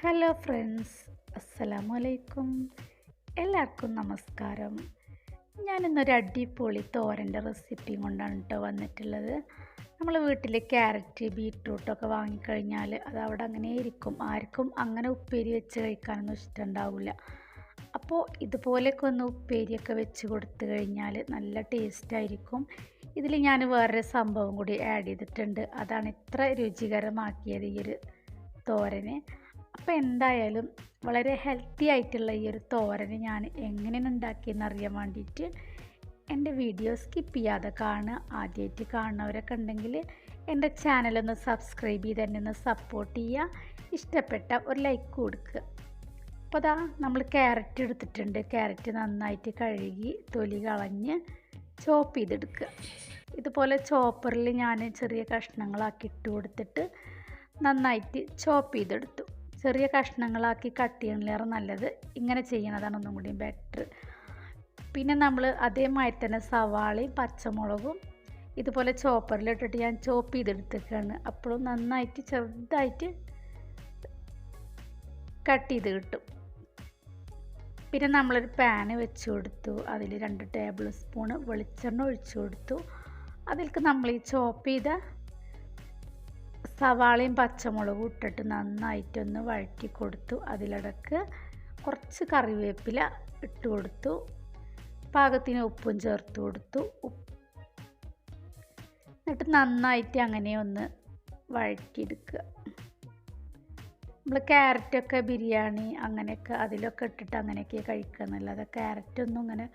Hello friends, അസ്സലാമു അലൈക്കും. എല്ലാവർക്കും നമസ്കാരം. ഞാനിന്നൊരു അടിപൊളി തോരൻ്റെ റെസിപ്പിയും കൊണ്ടാണ് കേട്ടോ വന്നിട്ടുള്ളത്. നമ്മൾ വീട്ടിൽ ക്യാരറ്റ് ബീറ്റ്റൂട്ടൊക്കെ വാങ്ങിക്കഴിഞ്ഞാൽ അത് അവിടെ അങ്ങനെ ഇരിക്കും. ആർക്കും അങ്ങനെ ഉപ്പേരി വെച്ച് കഴിക്കാനൊന്നും ഇഷ്ടമുണ്ടാവില്ല. അപ്പോൾ ഇതുപോലെയൊക്കെ ഒന്ന് ഉപ്പേരിയൊക്കെ വെച്ച് കൊടുത്തു കഴിഞ്ഞാൽ നല്ല ടേസ്റ്റായിരിക്കും. ഇതിൽ ഞാൻ വേറൊരു സംഭവം കൂടി ആഡ് ചെയ്തിട്ടുണ്ട്. അതാണ് ഇത്ര രുചികരമാക്കിയത് ഈ ഒരു തോരന്. അപ്പോൾ എന്തായാലും വളരെ ഹെൽത്തി ആയിട്ടുള്ള ഈ ഒരു തോരന് ഞാൻ എങ്ങനെയാണ് ഉണ്ടാക്കിയെന്ന് അറിയാൻ വേണ്ടിയിട്ട് എൻ്റെ വീഡിയോ സ്കിപ്പ് ചെയ്യാതെ കാണുക. ആദ്യമായിട്ട് കാണുന്നവരൊക്കെ ഉണ്ടെങ്കിൽ എൻ്റെ ചാനലൊന്ന് സബ്സ്ക്രൈബ് ചെയ്ത് തന്നെ ഒന്ന് സപ്പോർട്ട് ചെയ്യുക. ഇഷ്ടപ്പെട്ട ഒരു ലൈക്ക് കൊടുക്കുക. അപ്പോൾ അതാ നമ്മൾ ക്യാരറ്റ് എടുത്തിട്ടുണ്ട്. ക്യാരറ്റ് നന്നായിട്ട് കഴുകി തൊലി കളഞ്ഞ് ചോപ്പ് ചെയ്തെടുക്കുക. ഇതുപോലെ ചോപ്പറിൽ ഞാൻ ചെറിയ കഷ്ണങ്ങളാക്കി ഇട്ട് കൊടുത്തിട്ട് നന്നായിട്ട് ചോപ്പ് ചെയ്തെടുത്തു. ചെറിയ കഷ്ണങ്ങളാക്കി കട്ട് ചെയ്യണേറെ നല്ലത് ഇങ്ങനെ ചെയ്യണതാണ് ഒന്നും കൂടി ബെറ്റർ. പിന്നെ നമ്മൾ അതേമാതിരി തന്നെ സവാളയും പച്ചമുളകും ഇതുപോലെ ചോപ്പറിലിട്ടിട്ട് ഞാൻ ചോപ്പ് ചെയ്തെടുത്തേക്കാണ്. അപ്പോഴും നന്നായിട്ട് ചെറുതായിട്ട് കട്ട് ചെയ്ത് കിട്ടും. പിന്നെ നമ്മളൊരു പാന് വെച്ച് കൊടുത്തു. അതിൽ 2 ടേബിൾ സ്പൂൺ വെളിച്ചെണ്ണ ഒഴിച്ചു കൊടുത്തു. അതിലേക്ക് നമ്മൾ ഈ ചോപ്പ് ചെയ്ത സവാളയും പച്ചമുളകും ഇട്ടിട്ട് നന്നായിട്ടൊന്ന് വഴറ്റി കൊടുത്തു. അതിലിടക്ക് കുറച്ച് കറിവേപ്പില ഇട്ട് കൊടുത്തു. പാകത്തിന് ഉപ്പും ചേർത്ത് കൊടുത്തു. എന്നിട്ട് നന്നായിട്ട് അങ്ങനെ ഒന്ന് വഴറ്റിയെടുക്കുക. നമ്മൾ ക്യാരറ്റൊക്കെ ബിരിയാണി അങ്ങനെയൊക്കെ അതിലൊക്കെ ഇട്ടിട്ട് അങ്ങനെയൊക്കെ കഴിക്കുക എന്നല്ലാതെ ക്യാരറ്റൊന്നും ഇങ്ങനെ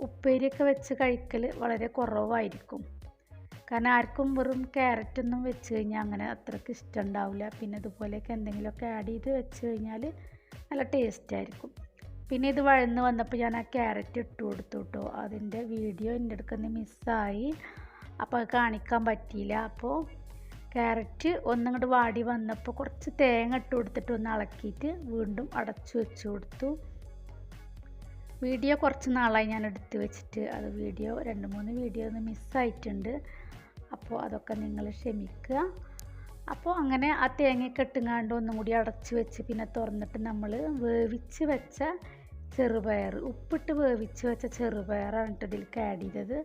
ഉപ്പേരിയൊക്കെ വെച്ച് കഴിക്കൽ വളരെ കുറവായിരിക്കും. കാരണം ആർക്കും വെറും ക്യാരറ്റൊന്നും വെച്ച് കഴിഞ്ഞാൽ അങ്ങനെ അത്രയ്ക്ക് ഇഷ്ടമുണ്ടാവില്ല. പിന്നെ ഇതുപോലെയൊക്കെ എന്തെങ്കിലുമൊക്കെ ആഡ് ചെയ്ത് വെച്ച് കഴിഞ്ഞാൽ നല്ല ടേസ്റ്റായിരിക്കും. പിന്നെ ഇത് വഴന്ന് വന്നപ്പോൾ ഞാൻ ആ ക്യാരറ്റ് ഇട്ട് കൊടുത്തു കേട്ടോ. അതിൻ്റെ വീഡിയോ എൻ്റെ അടുക്കന്ന് മിസ്സായി. അപ്പോൾ അത് കാണിക്കാൻ പറ്റിയില്ല. അപ്പോൾ ക്യാരറ്റ് ഒന്നിങ്ങോട്ട് വാടി വന്നപ്പോൾ കുറച്ച് തേങ്ങ ഇട്ട് കൊടുത്തിട്ട് ഒന്ന് ഇളക്കിയിട്ട് വീണ്ടും അടച്ചു വെച്ച് കൊടുത്തു. വീഡിയോ കുറച്ച് നാളായി ഞാൻ എടുത്ത് വെച്ചിട്ട്. അത് വീഡിയോ 2-3 വീഡിയോ ഒന്ന് മിസ്സായിട്ടുണ്ട്. അപ്പോൾ അതൊക്കെ നിങ്ങൾ ക്ഷമിക്കുക. അപ്പോൾ അങ്ങനെ ആ തേങ്ങയൊക്കെ ഇട്ടുങ്ങാണ്ട് ഒന്നും കൂടി അടച്ച് വെച്ച് പിന്നെ തുറന്നിട്ട് നമ്മൾ വേവിച്ച് വെച്ച ചെറുപയർ, ഉപ്പിട്ട് വേവിച്ച് വെച്ച ചെറുപയറാണ് ഇതിലേക്ക് ആഡ് ചെയ്തത്.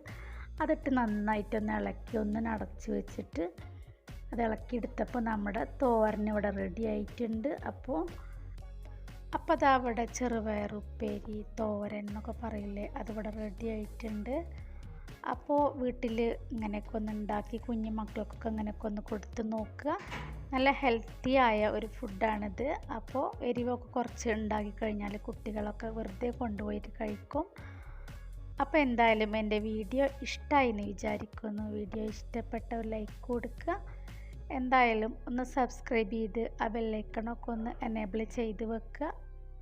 അതിട്ട് നന്നായിട്ടൊന്ന് ഇളക്കി ഒന്ന് അടച്ച് വെച്ചിട്ട് അത് ഇളക്കിയെടുത്തപ്പോൾ നമ്മുടെ തോരൻ ഇവിടെ റെഡി ആയിട്ടുണ്ട്. അപ്പോൾ അതവിടെ ചെറുപയർ ഉപ്പേരി തോരൻ എന്നൊക്കെ പറയില്ലേ, അതിവിടെ റെഡി ആയിട്ടുണ്ട്. അപ്പോൾ വീട്ടിൽ ഇങ്ങനെയൊക്കെ ഒന്ന് ഉണ്ടാക്കി കുഞ്ഞു മക്കൾക്കൊക്കെ ഇങ്ങനെയൊക്കെ ഒന്ന് കൊടുത്ത് നോക്കുക. നല്ല ഹെൽത്തി ആയ ഒരു ഫുഡാണിത്. അപ്പോൾ എരിവൊക്കെ കുറച്ച് ഉണ്ടാക്കി കഴിഞ്ഞാൽ കുട്ടികളൊക്കെ വെറുതെ കൊണ്ടുപോയിട്ട് കഴിക്കും. അപ്പോൾ എന്തായാലും എൻ്റെ വീഡിയോ ഇഷ്ടമായി എന്ന് വിചാരിക്കുന്നു. വീഡിയോ ഇഷ്ടപ്പെട്ട ഒരു ലൈക്ക് കൊടുക്കുക. എന്തായാലും ഒന്ന് സബ്സ്ക്രൈബ് ചെയ്ത് ആ ബെല്ലൈക്കണൊക്കെ ഒന്ന് എനേബിൾ ചെയ്ത് വെക്കുക.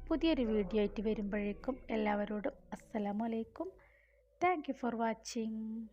പുതിയൊരു വീഡിയോ ആയിട്ട് വരുമ്പോഴേക്കും എല്ലാവരോടും അസ്സലാമു അലൈക്കും. Thank you for watching.